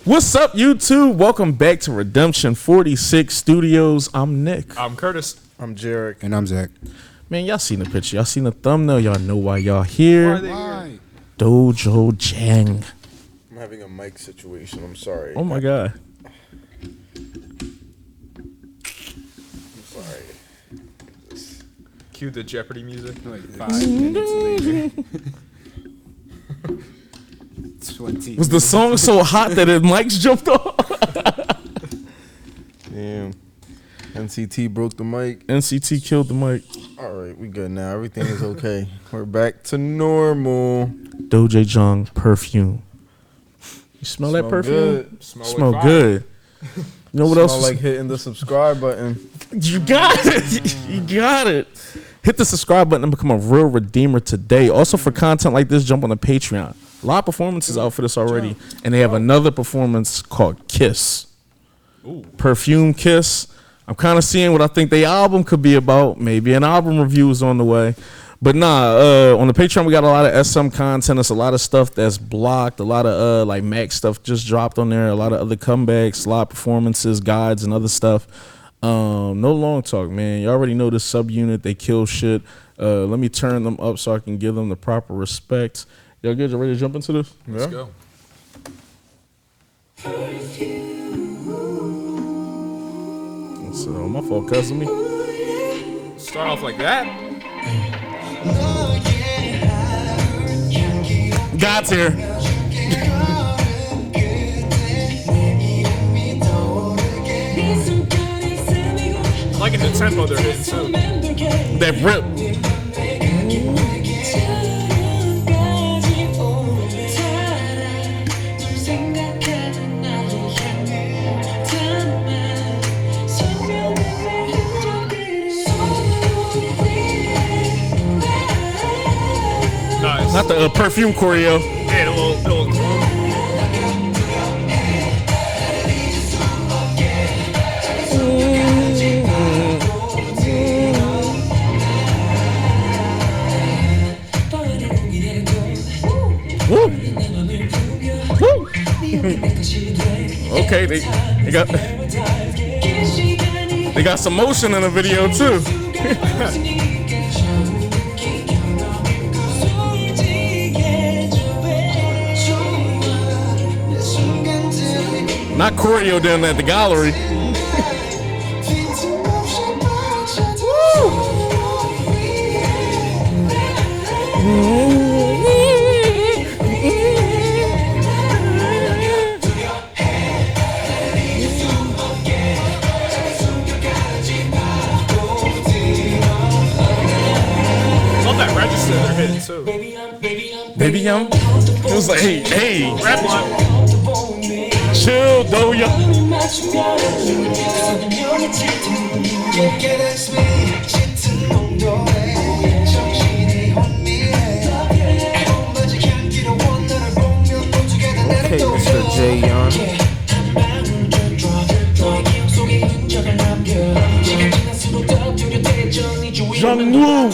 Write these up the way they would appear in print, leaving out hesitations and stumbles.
What's up, YouTube? Welcome back to Redemption 46 Studios. I'm Nick. I'm Curtis. I'm Jarek. And I'm Zach. Man, y'all seen the picture. Y'all seen the thumbnail. Y'all know why y'all here. Why? DOJAEJUNG. I'm having a mic situation. I'm sorry. Oh, my God. I'm sorry. Cue the Jeopardy music. Like 5 minutes later. 20. Was the song so hot that the mics jumped off? Damn. NCT broke the mic. NCT killed the mic. All right, we good now. Everything is okay. We're back to normal. DOJAEJUNG Perfume. You smell that perfume? Good. Smell good. You know what else? Smell like hitting the subscribe button. You got it. You got it. Hit the subscribe button and become a real redeemer today. Also, for content like this, jump on the Patreon. A lot of performances out for this already. And they have another performance called Kiss. Ooh. Perfume Kiss. I'm kind of seeing what I think the album could be about. Maybe an album review is on the way. But nah, on the Patreon, we got a lot of SM content. It's a lot of stuff that's blocked. A lot of like Mac stuff just dropped on there. A lot of other comebacks, a lot of performances, guides, and other stuff. No long talk, man. You already know this subunit. They kill shit. Let me turn them up so I can give them the proper respect. Y'all good? You ready to jump into this? Let's go. So my fault, cussing me. Start off like that. God's here. I'm liking the tempo they're hitting too. That rip. Nice. Not the perfume choreo. Yeah, the little Woo. Woo. Okay, they got some motion in the video too. Not choreo down at the gallery. love that register they're hitting too. Baby, it was like, hey, Rap line. chill, though, yo. Okay, Mr. J. Young. Jungwoo.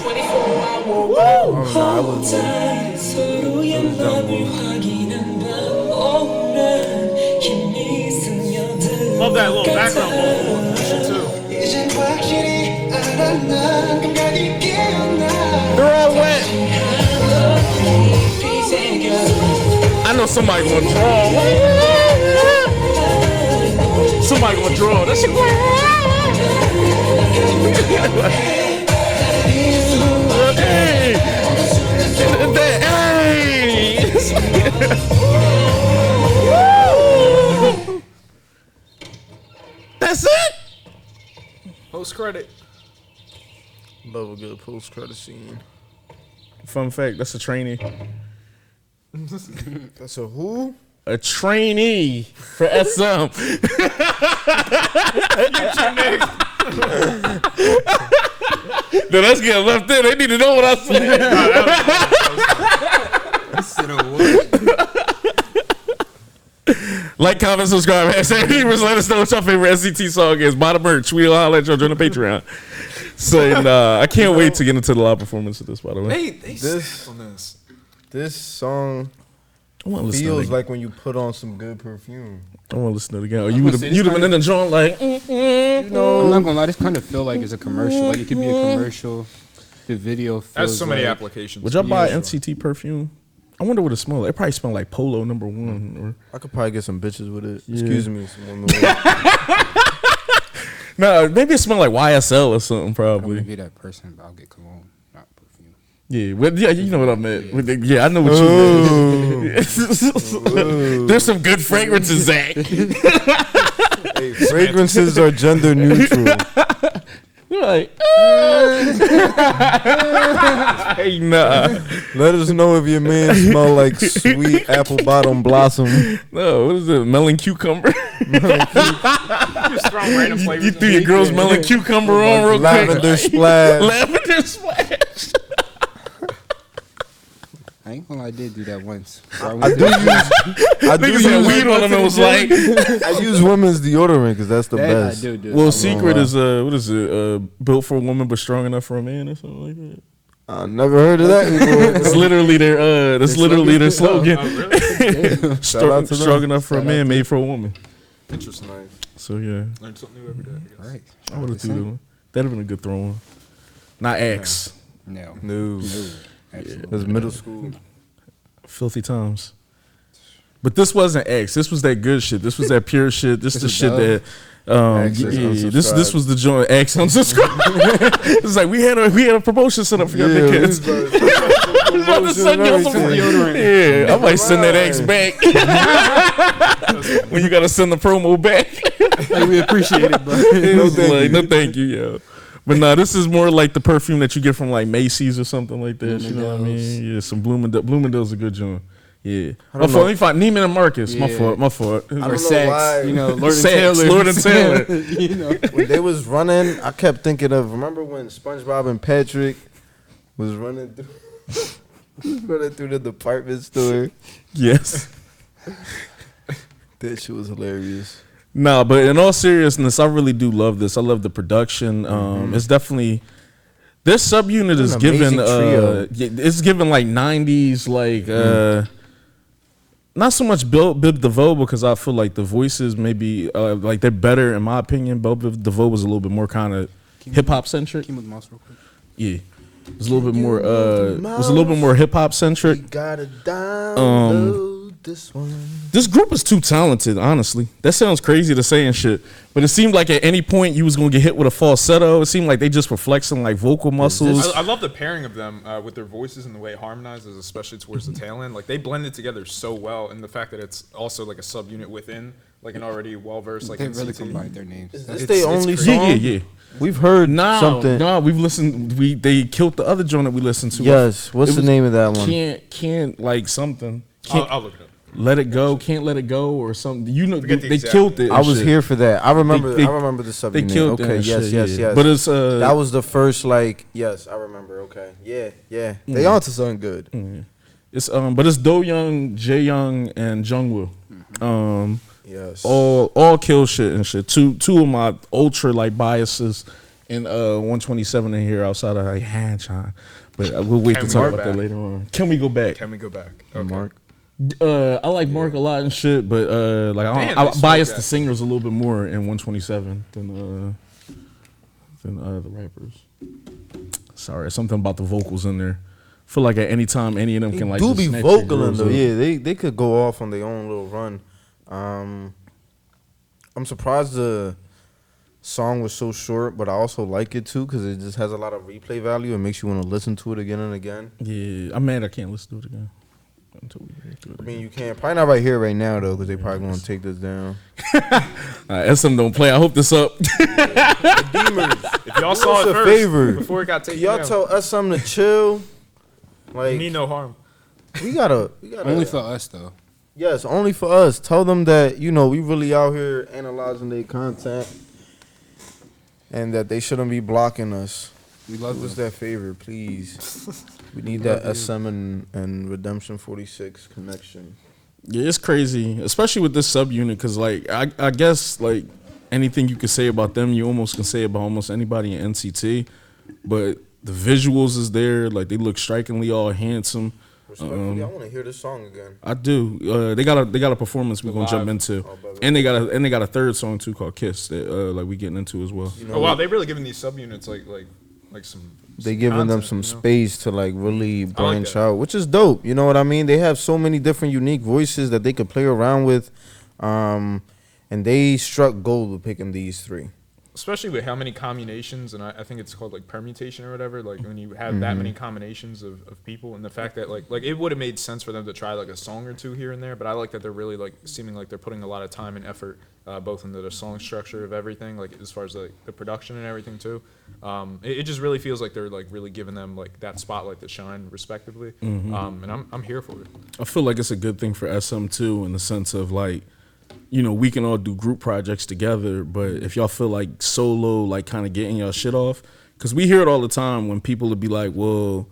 Love that little background shit too. They're all wet. I know somebody gonna draw. Somebody gonna draw. That shit. Hey! That's it? Post credit. Love a good post-credit scene. Fun fact, that's a trainee. That's a who? A trainee for SM. No, that's getting left in. They need to know what I said. Like, comment, subscribe. Let us know what your favorite NCT song is. Buy the merch. We'll holler at y'all during the Patreon. So, I can't wait to get into the live performance of this, by the way. They This- on this. This song I want to listen feels to like when you put on some good perfume. I want to listen to it again. Or you would have been in the joint like, I'm not gonna lie, this kind of feel like it's a commercial. Like it could be a commercial. The video feels Has so many like, applications. would y'all buy NCT perfume? I wonder what it smells like. It probably smell like Polo #1. Or I could probably get some bitches with it. Yeah. Excuse me. Some no, maybe it smell like YSL or something. I'm Probably. gonna be that person, but I'll get cologne, not perfume. Yeah, well, yeah, you know what I meant. Yeah, I know what you meant. There's some good fragrances, Zach. Hey, fragrances are gender neutral. You're like, hey, nah. Let us know if your man smell like sweet apple bottom blossom. No, what is it? Melon cucumber? Just throwing random flavors. You threw your girl's melon cucumber on real quick. Lavender splash. Lavender splash. I ain't gonna lie, I did do that once. I do Niggas had weed on them and was like, I use women's deodorant because that's the best. I do. well, secret is, what is it? Built for a woman but strong enough for a man or something like that. I never heard of that before. It's literally their, their slogan. Oh, really? Shout out to them. Strong enough for a man, made for a woman. Interesting. So, yeah. Learn something new every day. I guess. All right. I would have threw that one. That'd have been a good throw one. Not X. No. No. Absolutely. It was middle school. Filthy times. But this wasn't X. This was that good shit. This was that pure shit. This the shit that X is this was the joint X unsubscribe. It's like we had a promotion set up for your kids. I was about to send you some deodorant. Yeah, I might send that X back. When you gotta send the promo back. Like, we appreciate it, but No thank you, yo. But nah, this is more like the perfume that you get from like Macy's or something like that. You know what I mean? Yeah, some Bloomingdale's a good joint. Yeah. My fault. Let me find Neiman and Marcus. My fault. I or don't sex, know why. you know, Lord and Sex, Taylor. Lord and Taylor. You know. When they was running, I kept thinking of, remember when SpongeBob and Patrick was running through the department store? Yes. That shit was hilarious. Nah, but in all seriousness, I really do love this. I love the production. It's definitely this subunit is an given amazing trio. it's given like 90s like not so much Bib DeVoe because I feel like the voices maybe like they're better in my opinion. Bib DeVoe was a little bit more kind of hip hop centric. Came with the mouse real quick. Yeah. It was a little bit more was a little bit more hip hop centric. Gotta download this one. This group is too talented, honestly. That sounds crazy to say and shit, but it seemed like at any point you was gonna get hit with a falsetto. It seemed like they just were flexing like vocal muscles. I love the pairing of them with their voices and the way it harmonizes, especially towards the tail end. Like they blended together so well, and the fact that it's also like a subunit within like an already well versed like They really NCT. combined their names. Is That's- this their only crazy. song? Yeah. We've heard something. No, we've listened. They killed the other joint that we listened to. Yes. What's It the was name of that one? Can't like something. Can't I'll look it up. let it go. Can't let it go or something. You know, Forget the they exact killed it. I and was shit. here for that. I remember. They- I remember the subunit. They killed Okay. that Yes. shit, Yes. yeah. Yes. But it's that was the first like. Yes, I remember. Okay. Yeah. They onto something good. it's but it's DOJAEJUNG, Jaeyoung, and Jungwoo. Yes. All kill shit and shit. Two of my ultra like biases in 127 in here outside of like Hanchan. But we'll wait Can to we talk go about that back? later on. Can we go back? Can we go back? Okay. Mark. I like Mark a lot and shit, but like Damn, I they bias smoked the that. singers a little bit more in 127 than the rappers. Sorry, something about the vocals in there. Feel like at any time any of them They can like do just be snatch your vocaling girls though. up. Yeah, they could go off on their own little run. I'm surprised the song was so short, but I also like it too because it just has a lot of replay value. It makes you want to listen to it again and again. Yeah, I'm mad I can't listen to it again. Until we get to it I mean, you can't probably not right here right now though because they probably gonna take this down. SM don't play. I hope this up. If y'all saw us it a first, favor. before it got taken Y'all down, tell us something to chill. you Like mean no harm. we gotta Only for us though. yes, only for us. Tell them that we really out here analyzing their content, and that they shouldn't be blocking us. We love Do us them. that favor, please. We need that SM and Redemption 46 connection. Yeah, it's crazy, especially with this subunit, because like I guess like anything you could say about them, you almost can say about almost anybody in NCT. But the visuals is there, like they look strikingly all handsome. Respectfully, I want to hear this song again. I do. They got a performance we're gonna jump into, and they got a third song too called Kiss that like we getting into as well. Oh wow, they really giving these subunits like some. They giving them some space to like really branch out, which is dope. You know what I mean? They have so many different unique voices that they could play around with, and they struck gold with picking these three. Especially with how many combinations, and I think it's called like permutation or whatever, like when you have that many combinations of people, and the fact that like it would have made sense for them to try like a song or two here and there, but I like that they're really like seeming like they're putting a lot of time and effort both into the song structure of everything, like as far as like the production and everything too. It just really feels like they're like really giving them like that spotlight to shine respectively, and I'm here for it. I feel like it's a good thing for SM too, in the sense of like, you know, we can all do group projects together, but if y'all feel like solo, like kind of getting y'all shit off, because we hear it all the time when people would be like, well,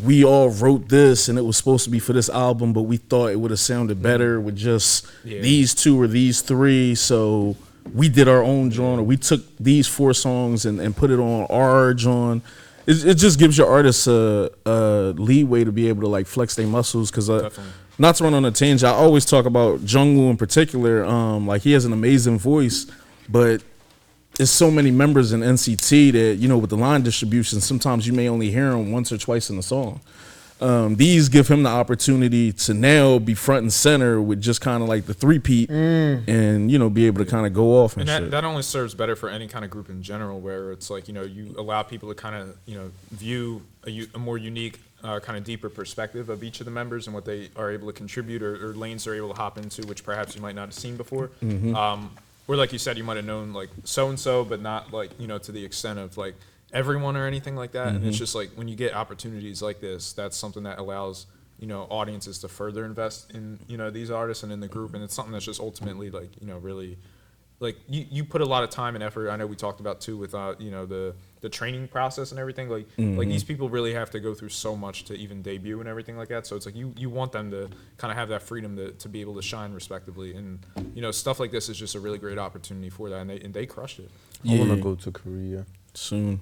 we all wrote this and it was supposed to be for this album, but we thought it would have sounded better with just these two or these three, so we did our own joint, or we took these 4 songs and put it on our joint. It just gives your artists a leeway to be able to like flex their muscles, because not to run on a tangent, I always talk about Jungwoo in particular. Like he has an amazing voice, but there's so many members in NCT that, you know, with the line distribution, sometimes you may only hear him once or twice in the song. These give him the opportunity to now be front and center with just kind of like the three-peat and, you know, be able to kind of go off and shit. That only serves better for any kind of group in general, where it's like, you know, you allow people to kind of, you know, view a more unique, kind of deeper perspective of each of the members and what they are able to contribute or lanes they're able to hop into, which perhaps you might not have seen before. Or like you said, you might have known like so-and-so, but not like, you know, to the extent of like everyone or anything like that. And it's just like when you get opportunities like this, that's something that allows, you know, audiences to further invest in, you know, these artists and in the group. And it's something that's just ultimately like, you know, really like you put a lot of time and effort. I know we talked about too with, you know, the training process and everything. Like, like these people really have to go through so much to even debut and everything like that. So it's like you want them to kind of have that freedom to be able to shine respectively. And, you know, stuff like this is just a really great opportunity for that. And they crushed it. I want to go to Korea soon.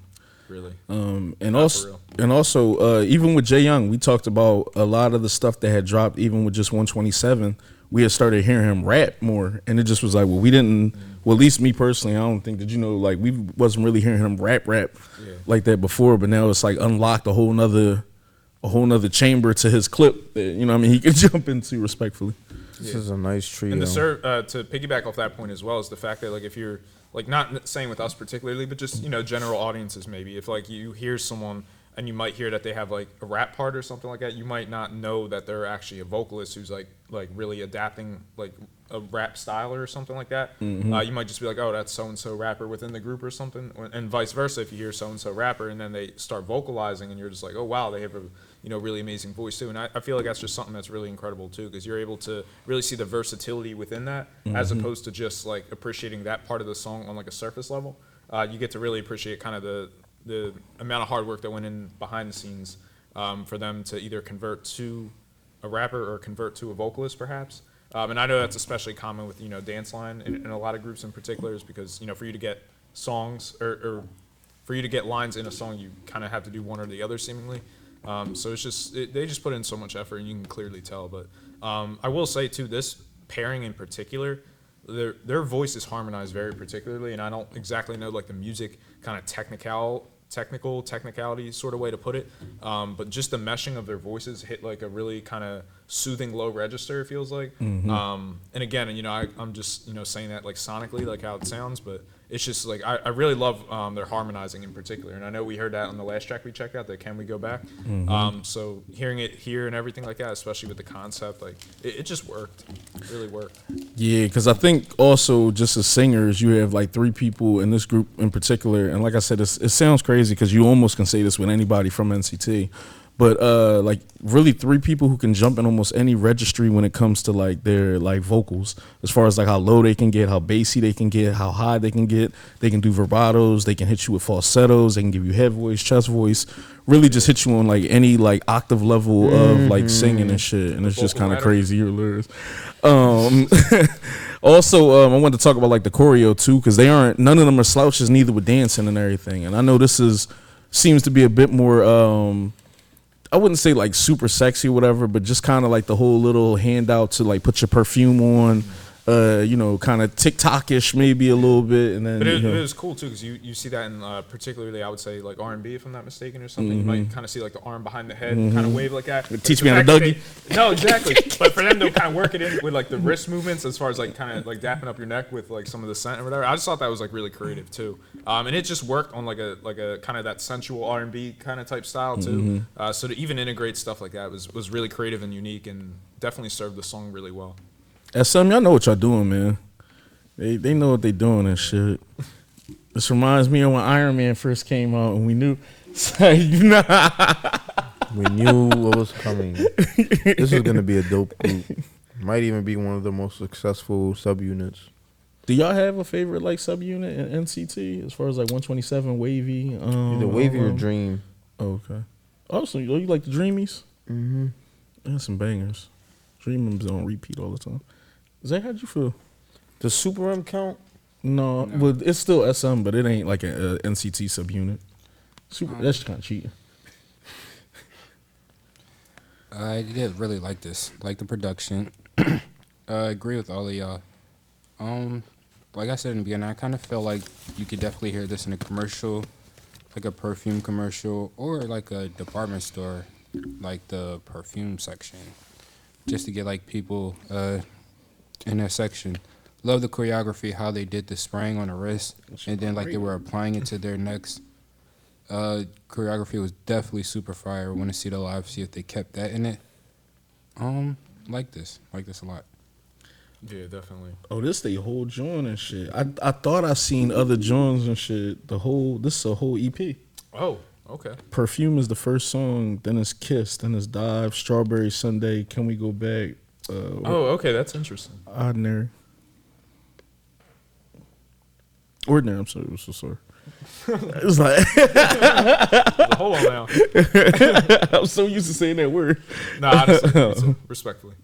Really. And also even with Jae-young, we talked about a lot of the stuff that had dropped even with just 127. We had started hearing him rap more, and it just was like, well, we didn't, well, at least me personally, I don't think that, you know, like we wasn't really hearing him rap like that before, but now it's like unlocked a whole nother chamber to his clip that, you know what I mean, he can jump into respectfully. This is a nice trio. And to piggyback off that point as well is the fact that like if you're like not saying with us particularly, but just, you know, general audiences maybe, if like you hear someone and you might hear that they have like a rap part or something like that, you might not know that they're actually a vocalist who's like really adapting like a rap style or something like that. You might just be like, oh, that's so-and-so rapper within the group or something, and vice versa. If you hear so-and-so rapper and then they start vocalizing and you're just like, oh wow, they have a, you know, really amazing voice too. And I feel like that's just something that's really incredible too, because you're able to really see the versatility within that, as opposed to just like appreciating that part of the song on like a surface level. You get to really appreciate kind of the amount of hard work that went in behind the scenes for them to either convert to a rapper or convert to a vocalist perhaps. And I know that's especially common with, you know, dance line in a lot of groups in particular, is because, you know, for you to get songs or for you to get lines in a song, you kind of have to do one or the other seemingly. So it's just, they just put in so much effort, and you can clearly tell. But I will say too, this pairing in particular, their voices harmonize very particularly, and I don't exactly know like the music kind of technicality sort of way to put it, but just the meshing of their voices hit like a really kind of soothing low register, it feels like. And again, you know, I'm just, you know, saying that like sonically, like how it sounds, but it's just like I really love their harmonizing in particular, and I know we heard that on the last track we checked out, that Can We Go Back. So hearing it here and everything like that, especially with the concept, like it just worked. It really worked. Yeah, because I think also just as singers, you have like 3 people in this group in particular, and like I said, it sounds crazy because you almost can say this with anybody from NCT. But like really 3 people who can jump in almost any registry when it comes to like their like vocals, as far as like how low they can get, how bassy they can get, how high they can get. They can do vibratos, they can hit you with falsettos, they can give you head voice, chest voice, really just hit you on like any like octave level of like singing and shit. And it's just kind of crazy. Your lyrics. Also, I wanted to talk about like the choreo too, because none of them are slouches, neither with dancing and everything. And I know this seems to be a bit more I wouldn't say like super sexy or whatever, but just kind of like the whole little handout to like put your perfume on. You know, kind of TikTok-ish maybe a little bit, and then. But it was cool too, because you see that in particularly, I would say, like R&B, if I'm not mistaken, or something. You might kind of see like the arm behind the head, kind of wave like that. Teach me how to Dougie. No, exactly. But for them to kind of work it in with like the wrist movements, as far as like kind of like dapping up your neck with like some of the scent or whatever, I just thought that was like really creative too. And it just worked on like a kind of that sensual R&B kind of type style too. So to even integrate stuff like that was really creative and unique, and definitely served the song really well. SM, y'all know what y'all doing, man. They know what they doing and shit. This reminds me of when Iron Man first came out, and we knew. We knew what was coming. This was gonna be a dope group. Might even be one of the most successful subunits. Do y'all have a favorite like subunit in NCT as far as like 127 Wavy? Either Wavy or Dream. Oh, okay. Also, you like the Dreamies? Mm-hmm. That's some bangers. Dreamers on repeat all the time. Zay, how'd you feel? Does Super M count? No, well, it's still SM, but it ain't like a NCT subunit. That's kind of cheating. I did really like this. Like the production. I agree with all of y'all. Like I said in the beginning, I kind of feel like you could definitely hear this in a commercial, like a perfume commercial, or like a department store, like the perfume section, just to get like people in that section. Love the choreography, how they did the spraying on the wrist, and then like they were applying it to their necks. Choreography was definitely super fire. I want to see the live, see if they kept that in it. Like this a lot. Yeah, definitely. Oh, this the whole joint and shit. I thought I seen other joints and shit. This is a whole EP. Oh, okay. Perfume is the first song. Then it's Kiss. Then it's Dive. Strawberry Sunday. Can We Go Back? Okay, that's interesting. Ordinary. Ordinary. I'm sorry. I'm so sorry. It's like Hold on now. I'm so used to saying that word. No, honestly, me too, respectfully.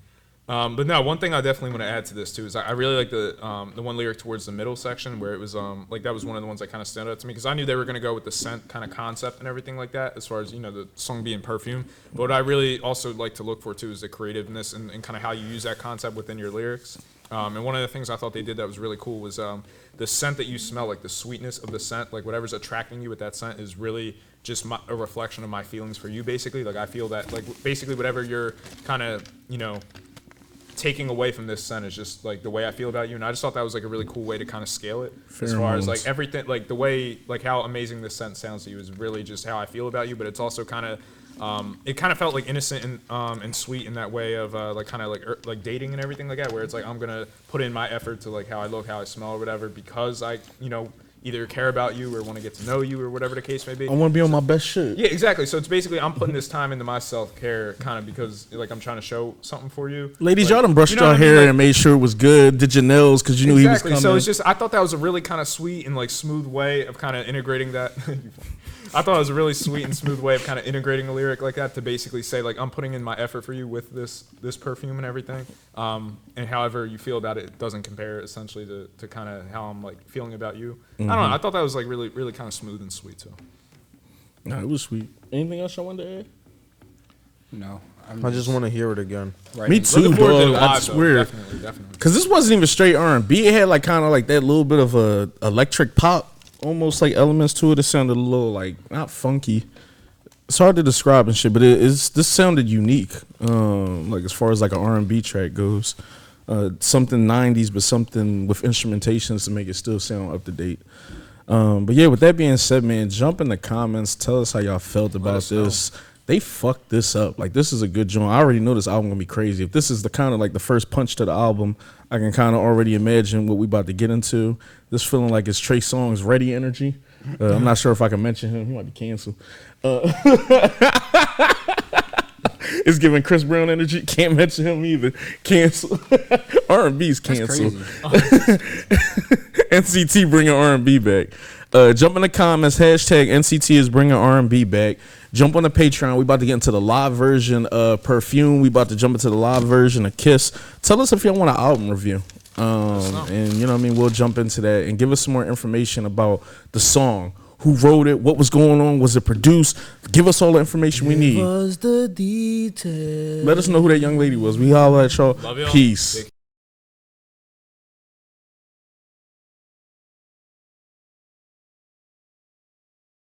But no, one thing I definitely want to add to this too is I really like the one lyric towards the middle section where it was like that was one of the ones that kind of stand out to me because I knew they were going to go with the scent kind of concept and everything like that as far as, you know, the song being Perfume. But what I really also like to look for too is the creativeness and kind of how you use that concept within your lyrics. And one of the things I thought they did that was really cool was the scent that you smell, like the sweetness of the scent, like whatever's attracting you with that scent is really just a reflection of my feelings for you, basically. Like I feel that, like basically whatever you're kind of, you know, taking away from this scent is just like the way I feel about you. And I just thought that was like a really cool way to kind of scale it as far as like everything, like the way, like how amazing this scent sounds to you is really just how I feel about you. But it's also kind of, it kind of felt like innocent and sweet in that way of like kind of like dating and everything like that, where it's like I'm gonna put in my effort to like how I look, how I smell, or whatever, because I, you know, either care about you or want to get to know you or whatever the case may be. I want to be on my best shit. Yeah, exactly. So it's basically I'm putting this time into my self-care kind of because like I'm trying to show something for you. Ladies, like, y'all done brushed you know your what I mean? hair Like, and made sure it was good. Did your nails because you knew he was coming. So it's just I thought that was a really kind of sweet and like smooth way of kind of integrating that. I thought it was a really sweet and smooth way of kind of integrating a lyric like that to basically say like I'm putting in my effort for you with this perfume and everything, and however you feel about it doesn't compare essentially to kind of how I'm like feeling about you. I don't know. I thought that was like really kind of smooth and sweet too. Nah, it was sweet. Anything else I wanted to add? No. I just want to hear it again. Right. Me too, Looking forward to dog. it I live, swear. though. Definitely. Because this wasn't even straight R&B. It had like kind of like that little bit of a electric pop, almost like elements to it. It sounded a little like not funky. It's hard to describe and shit, but this sounded unique. Like as far as like an R&B track goes, something 90s, but something with instrumentations to make it still sound up to date. But yeah, with that being said, man, jump in the comments. Tell us how y'all felt about this. They fucked this up. Like this is a good joint. I already know this album gonna be crazy. If this is the kind of like the first punch to the album, I can kind of already imagine what we about to get into. This feeling like it's Trey Songz ready energy. I'm not sure if I can mention him. He might be canceled. It's giving Chris Brown energy. Can't mention him either. Cancel. R&B's canceled. NCT bringing R&B back. Jump in the comments. Hashtag NCT is bringing R&B back. Jump on the Patreon. We about to get into the live version of Perfume. We about to jump into the live version of Kiss. Tell us if y'all want an album review. And you know what I mean? We'll jump into that and give us some more information about the song. who wrote it, what was going on, was it produced? Give us all the information we need. Give us the details. Let us know who that young lady was. We all at y'all. Love y'all. Peace.